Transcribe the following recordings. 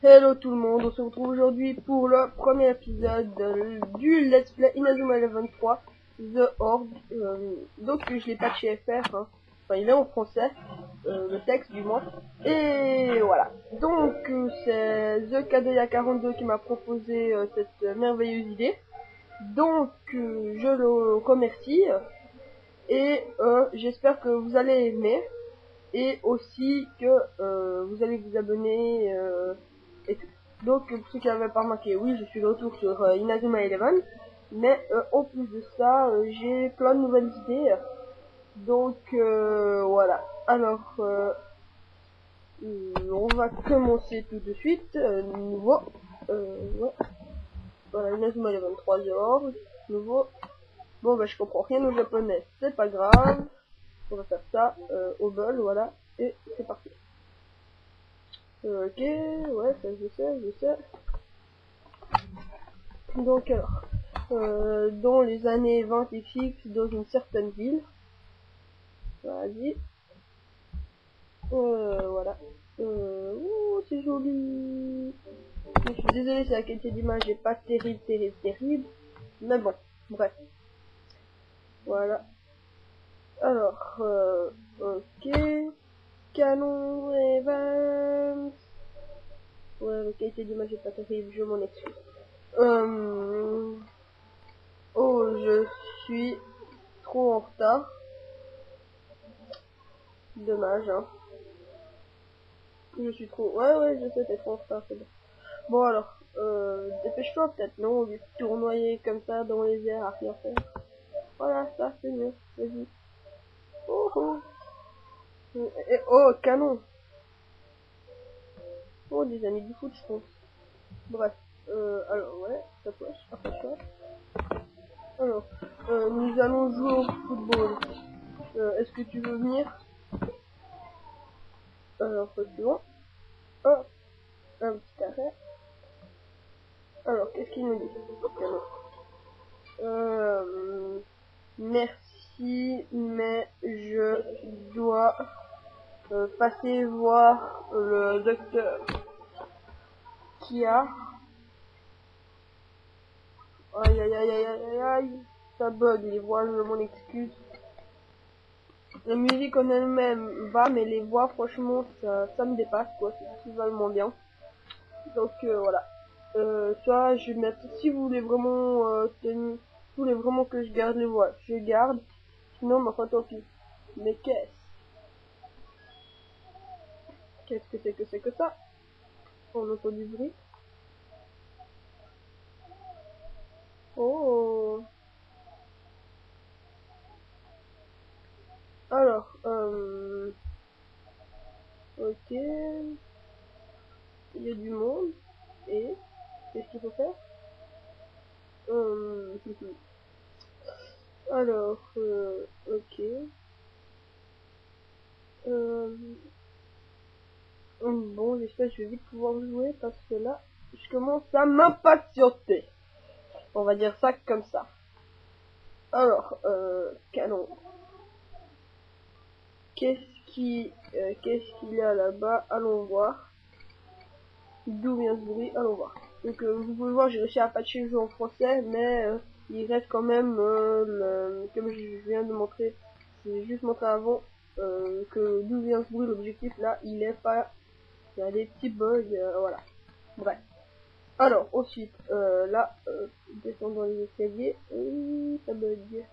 Hello tout le monde, on se retrouve aujourd'hui pour le premier épisode du Let's Play Inazuma Eleven 3 The Horde. Donc je l'ai patché FR, hein. Enfin il est en français, le texte du moins. Et voilà, donc c'est The Kadoya42 qui m'a proposé cette merveilleuse idée. Donc je le remercie et j'espère que vous allez aimer. Et aussi que vous allez vous abonner et tout. Donc pour ceux qui n'avaient pas remarqué, oui je suis de retour sur Inazuma Eleven, mais en plus de ça j'ai plein de nouvelles idées. Donc voilà. Alors on va commencer tout de suite. Nouveau. Ouais. Voilà, Inazuma Eleven 3 dehors. Nouveau. Bon bah je comprends rien au japonais, c'est pas grave. On va faire ça au bol, voilà. Et c'est parti. Ok, ouais, ça je sais. Donc alors, dans les années 20 FX, dans une certaine ville. Vas-y. Voilà. Ouh, c'est joli. Je suis désolé si la qualité d'image est pas terrible. Mais bon, bref. Voilà. Alors, ok. Canon Evans. Ouais, la qualité d'image est pas terrible, je m'en excuse. Oh, je suis trop en retard. Dommage, hein. Je suis trop... Ouais, je sais, t'es trop en retard, c'est bon. Bon, alors, dépêche-toi peut-être, non? Au lieu de tournoyer comme ça dans les airs à rien faire. Voilà, ça, c'est mieux. Vas-y. Oh, oh. Et, oh, canon. Oh, des amis du foot, je pense. Bref. Alors, ouais, ça poche, approche-toi. Alors, nous allons jouer au football. Est-ce que tu veux venir? Alors, c'est bon. Oh, un petit arrêt. Alors, qu'est-ce qu'il nous dit? Merci, mais je dois passer voir le docteur Kia. Aïe, ça bug les voix, je m'en excuse. La musique en elle-même va, mais les voix, franchement, ça me dépasse, quoi, c'est totalement bien. Donc voilà. Soit je vais mettre, si vous voulez vraiment si vous voulez vraiment que je garde les voix, je garde. Sinon, ma enfin tant pis. Mais qu'est-ce que c'est que ça? On entend du bruit. Oh. Alors, ok. Il y a du monde. Et qu'est-ce qu'il faut faire? Alors, ok. Bon, j'espère que je vais vite pouvoir jouer parce que là, je commence à m'impatienter. On va dire ça comme ça. Alors, canon. Qu'est-ce qu'il y a là-bas? Allons voir. D'où vient ce bruit? Allons voir. Donc, vous pouvez voir, j'ai réussi à patcher le jeu en français, mais il reste quand même, comme je viens de montrer, j'ai juste montré avant, que d'où vient ce bruit, l'objectif là, il est pas, il y a des petits bugs, voilà. Bref. Alors, ensuite, là, descendons dans les escaliers, ça bug.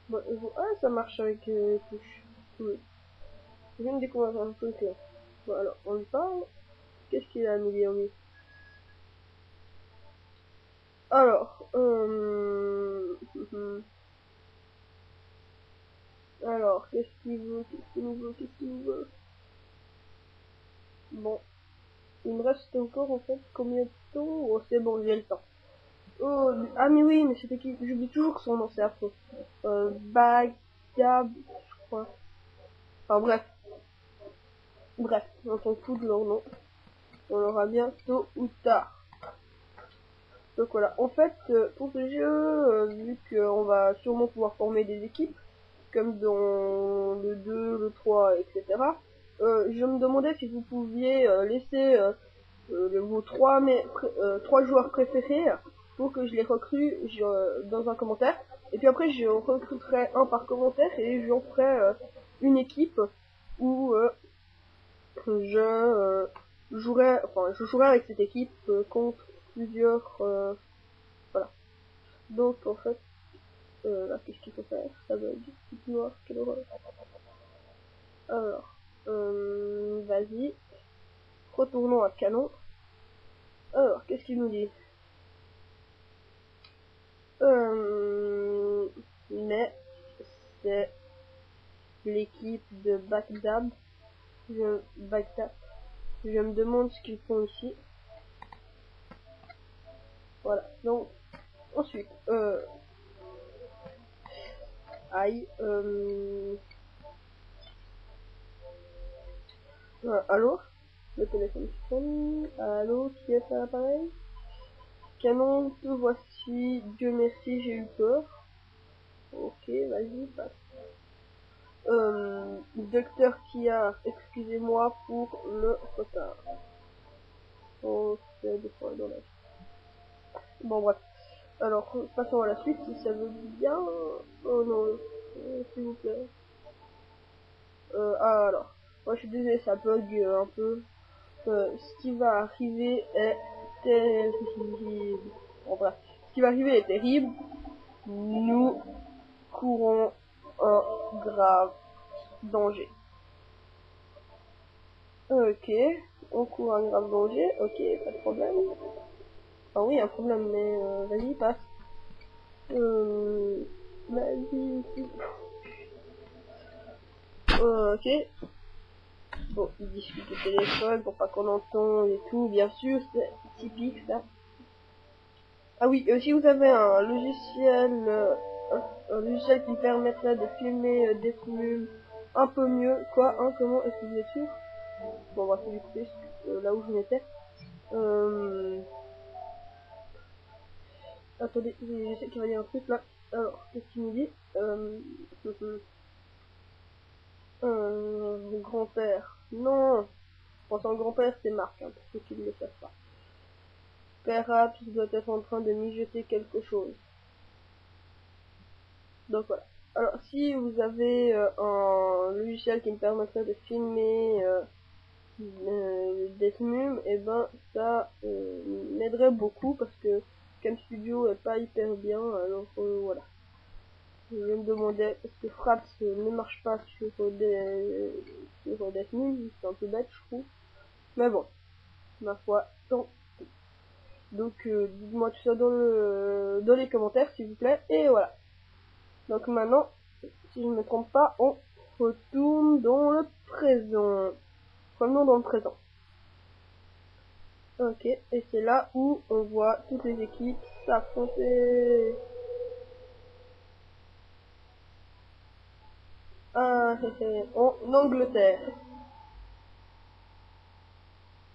Bon, ah, ça marche avec les touches. Oui. Je viens de découvrir un truc là. Bon, alors, on lui parle. Qu'est-ce qu'il a à nous dire, lui? Alors, alors, qu'est-ce qu'il veut? Qu'est-ce qu'il nous veut? Bon, il me reste encore, en fait, combien de temps? Oh, c'est bon, j'ai le temps. Oh, ah, mais oui, mais c'était qui? J'oublie toujours son nom, c'est affreux. Bagdad, je crois. Enfin, bref, on s'en fout de leur nom. On l'aura bien tôt ou tard. Donc voilà, en fait, pour ce jeu, vu qu'on va sûrement pouvoir former des équipes, comme dans le 2, le 3, etc., je me demandais si vous pouviez laisser vos trois joueurs préférés pour que je les recrue dans un commentaire. Et puis après, je recruterai un par commentaire et j'en ferai une équipe où je jouerai avec cette équipe contre plusieurs... voilà. Donc en fait, là, qu'est-ce qu'il faut faire? Ça bug. Petite noire, quelle horreur. Alors, vas-y. Retournons à Canon. Alors, qu'est-ce qu'il nous dit? Mais c'est l'équipe de Bagdad. Je me demande ce qu'ils font ici. Voilà. Donc, ensuite, aïe, allô? Le téléphone sonne. Allô, qui est à l'appareil? Canon, te voici. Dieu merci, j'ai eu peur. Ok, vas-y, passe. Docteur Kiar, excusez-moi pour le retard. Oh, c'est des fois dans la... Bon, bref. Alors, passons à la suite, si ça veut bien... Oh non, s'il vous plaît. Alors, moi je suis désolé, ça bug un peu. Ce qui va arriver est terrible. Bon, bref. Ce qui va arriver est terrible. Nous courons un grave danger. Ok, on court un grave danger, ok, pas de problème. Ah oui, un problème, mais vas-y, passe. Vas-y. Ok. Bon, il discute au téléphone pour pas qu'on entende et tout, bien sûr, c'est typique ça. Ah oui, si vous avez un logiciel qui permettrait de filmer des films un peu mieux, quoi, hein, comment, est-ce que vous êtes sûr? Bon, on va faire du couper là où je m'étais. Attendez, je sais qu'il va y avoir un truc là. Alors, qu'est-ce qu'il nous dit? Grand-père. Non! Bon, son grand-père, c'est Marc, hein, pour ceux qui ne le savent pas. Père Apps doit être en train de mijoter quelque chose. Donc voilà. Alors, si vous avez un logiciel qui me permettrait de filmer des films, et ben ça m'aiderait beaucoup parce que Cam Studio est pas hyper bien, alors voilà. Je me demandais parce que Fraps ne marche pas sur des films, c'est un peu bête je trouve. Mais bon, ma foi, tant pis. Donc dites-moi tout ça dans les commentaires s'il vous plaît, et voilà. Donc maintenant, si je ne me trompe pas, on retourne dans le présent. Revenons dans le présent. Ok, et c'est là où on voit toutes les équipes s'affronter. Ah, en Angleterre.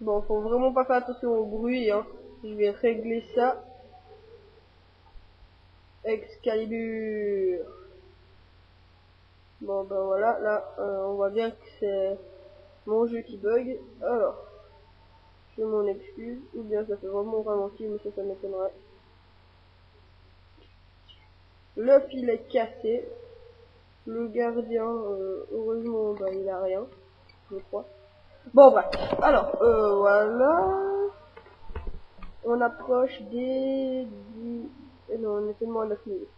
Bon, faut vraiment pas faire attention au bruit, hein. Je vais régler ça. Excalibur. Bon, ben voilà, là, on voit bien que c'est mon jeu qui bug. Alors, je m'en excuse, ou bien ça fait vraiment ralenti, mais ça m'étonnerait. Le fil est cassé. Le gardien, heureusement, bah, il a rien, je crois. Bon, bref. Alors, voilà. On approche des... Non, on est tellement à 9 minutes.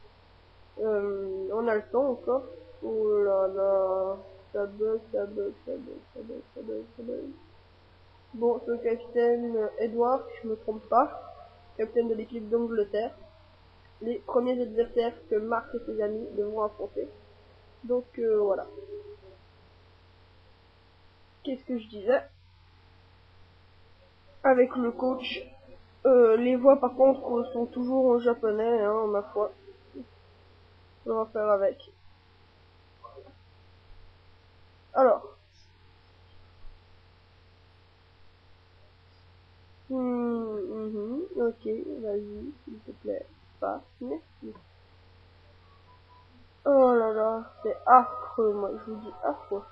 On a le temps encore. Oh là là. Ça bug, ça bug, ça bug, ça bug, ça bug, ça bug. Bon, c'est le capitaine Edward, je me trompe pas. Capitaine de l'équipe d'Angleterre. Les premiers adversaires que Marc et ses amis devront affronter. Donc, voilà. Qu'est-ce que je disais? Avec le coach. Les voix par contre sont toujours en japonais, hein, ma foi. On va faire avec. Alors. Ok, vas-y, s'il te plaît. Passe, merci. Oh là là, c'est affreux, moi, je vous dis affreux.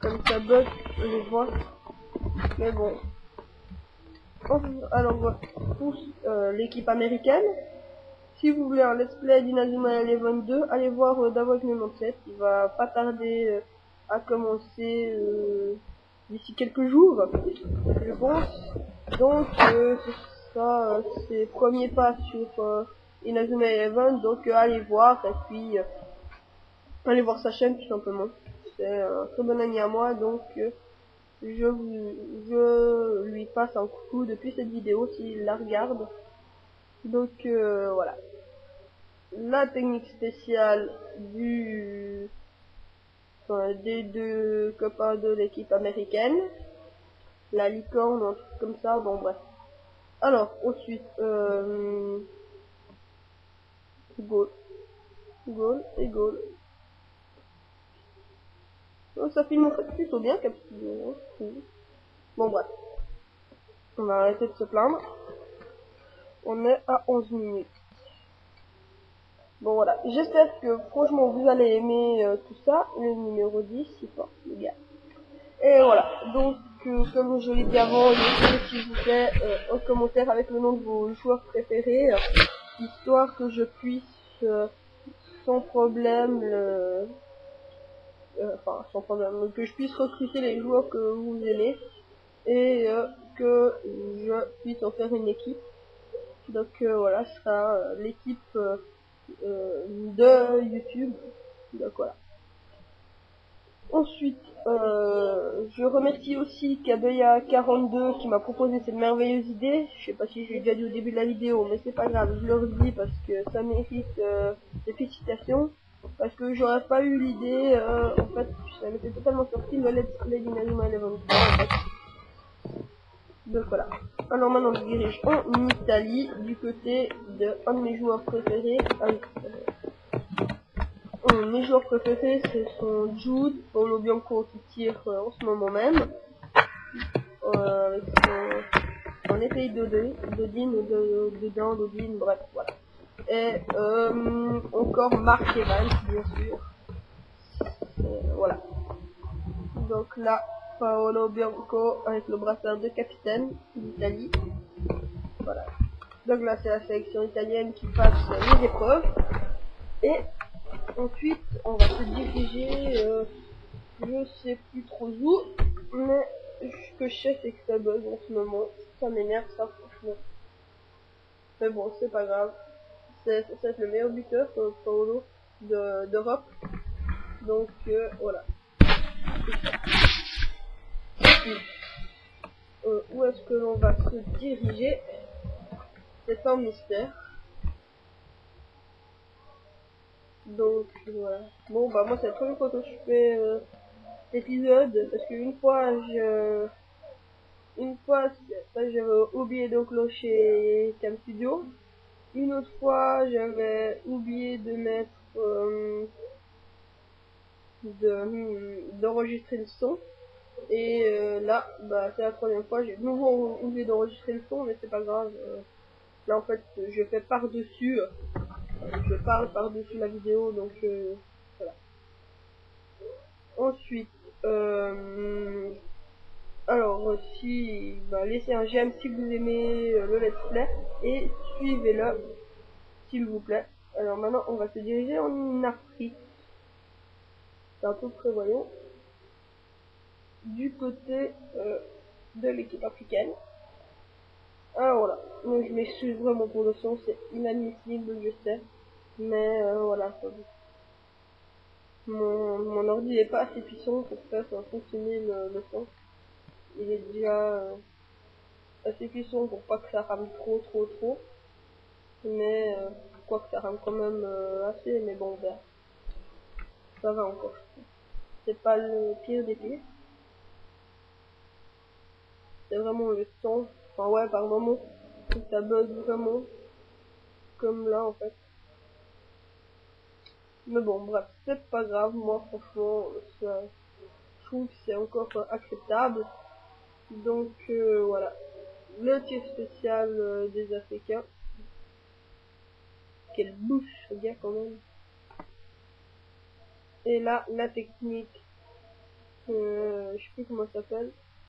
Comme ça bug les voix. Mais bon. Alors, pour l'équipe américaine, si vous voulez un let's play d'Inazuma Eleven 2, allez voir Davos 97, il va pas tarder à commencer d'ici quelques jours, je pense. Donc, ce sera ses premiers pas sur Inazuma Eleven, donc allez voir, et puis allez voir sa chaîne tout simplement. C'est un très bon ami à moi, donc je lui passe un coucou depuis cette vidéo s'il la regarde. Donc voilà. La technique spéciale des deux copains de l'équipe américaine. La licorne, un truc comme ça, bon bref. Alors, ensuite, goal. Goal et goal. Oh, ça filme en fait plutôt bien, Capsule. Bon bref. On va arrêter de se plaindre. On est à 11 minutes. Bon voilà, j'espère que franchement vous allez aimer tout ça, le numéro 10, c'est fort les gars. Et voilà, donc comme je l'ai dit avant, laissez s'il vous plaît un commentaire avec le nom de vos joueurs préférés, histoire que je puisse sans problème sans problème, que je puisse recruter les joueurs que vous aimez et que je puisse en faire une équipe. Donc voilà, ce sera l'équipe de YouTube. Donc voilà. Ensuite, je remercie aussi Kabeya42 qui m'a proposé cette merveilleuse idée. Je sais pas si j'ai déjà dit au début de la vidéo, mais c'est pas grave, je le dis parce que ça mérite des félicitations. Parce que j'aurais pas eu l'idée, en fait, ça m'était totalement sorti le Let's Play d'Inazuma Eleven 3 en fait. Donc voilà. Alors maintenant je dirige en Italie, du côté de un de mes joueurs préférés. Mes joueurs préférés, ce sont Jude, Paolo Bianco qui tire en ce moment même, avec son épée d'Odine, bref, voilà. Et encore Mark Evans, bien sûr. Voilà. Donc là, Paolo Bianco avec le brassard de capitaine d'Italie. Voilà. Donc là, c'est la sélection italienne qui passe les épreuves. Et ensuite, on va se diriger, je sais plus trop où, mais ce que je sais, c'est que ça bug en ce moment. Ça m'énerve, ça, franchement. Mais bon, c'est pas grave. C'est être le meilleur buteur, Paolo, d'Europe. Donc, voilà. Où est-ce que l'on va se diriger? C'est un mystère. Donc, voilà. Bon, bah, moi, c'est la première fois que je fais épisode, parce qu'une fois, j'avais oublié d'enclencher Cam Studio. Une autre fois, j'avais oublié de mettre, d'enregistrer le son. Et là, bah, c'est la troisième fois, j'ai de nouveau oublié d'enregistrer le son, mais c'est pas grave. Là, en fait, je fais par-dessus, je parle par-dessus la vidéo, donc voilà. Ensuite, alors, laissez un j'aime si vous aimez le let's play et suivez-le s'il vous plaît. Alors maintenant, on va se diriger en Afrique. C'est un peu prévoyant. Du côté de l'équipe africaine. Alors voilà, donc je m'excuse vraiment pour le son, c'est inadmissible, je sais. Mais voilà, mon ordi n'est pas assez puissant pour faire fonctionner le son. Il est déjà assez puissant pour pas que ça rame trop. Mais quoi que ça rame quand même assez, mais bon, ben, ça va encore. C'est pas le pire des pires. C'est vraiment le son. Enfin ouais, par moment, ça bug vraiment. Comme là en fait. Mais bon, bref, c'est pas grave. Moi, franchement, je trouve que c'est encore acceptable. Donc voilà. Le tir spécial des Africains. Quelle bouche, ce gars, quand même. Et là, la technique. Je sais plus comment ça s'appelle.